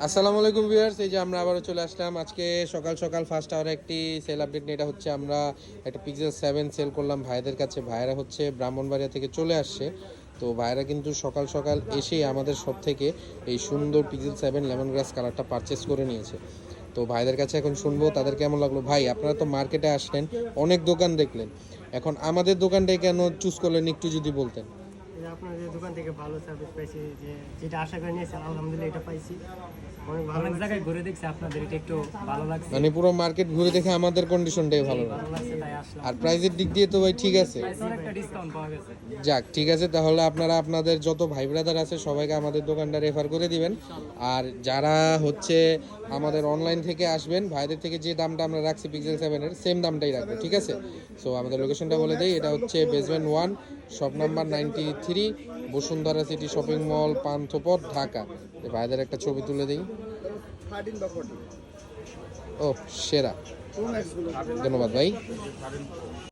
আসসালামু আলাইকুম ভিউয়ার্স, এই যে আমরা আবারও চলে আসলাম আজকে সকাল সকাল ফার্স্ট আওয়ারে একটি সেল আপডেট নিয়ে। এটা হচ্ছে আমরা একটা পিক্সেল 7 সেল করলাম ভাইদের কাছে। ভাইরা হচ্ছে ব্রাহ্মণবাড়িয়া থেকে চলে আসছে। তো ভাইরা কিন্তু সকাল সকাল এসেই আমাদের সব থেকে এই সুন্দর পিক্সেল 7 লেমন গ্রাস কালারটা পারচেস করে নিয়েছে। তো ভাইদের কাছে এখন শুনবো তাদের কেমন লাগলো। ভাই, আপনারা তো মার্কেটে আসলেন, অনেক দোকান দেখলেন, এখন আমাদের দোকানটাই কেন চুজ করলেন একটু যদি বলতেন। আপনাদের দোকান থেকে ভালো সার্ভিস পাইছি, যেটা আশা করে নিয়েছি আলহামদুলিল্লাহ এটা পাইছি। অনেক ভালো জায়গায় ঘুরে দেখছি, আপনাদের এটা একটু ভালো লাগছে। মানে পুরো মার্কেট ঘুরে দেখে আমাদের কন্ডিশনটাই ভালো লাগে। লাগছে তাই আসলাম। আর প্রাইসের দিক দিয়ে তো ভাই ঠিক আছে। একটা ডিসকাউন্ট পাওয়া গেছে। যাক, ঠিক আছে, তাহলে আপনারা আপনাদের যত ভাই ব্রাদার আছে সবাইকে আমাদের দোকানটা রেফার করে দিবেন। আর যারা হচ্ছে আমাদের অনলাইন থেকে আসবেন, ভাইদের থেকে যে দামটা আমরা রাখছি পিক্সেল 7-এর সেম দামটাই রাখবো, ঠিক আছে? সো আমাদের লোকেশনটা বলে দেই, এটা হচ্ছে basement 1, shop number 93, Bashundhara city shopping mall, Panthapath, Dhaka. ভাইদের একটা ছবি তুলে দিই। ও সেরা, ধন্যবাদ ভাই।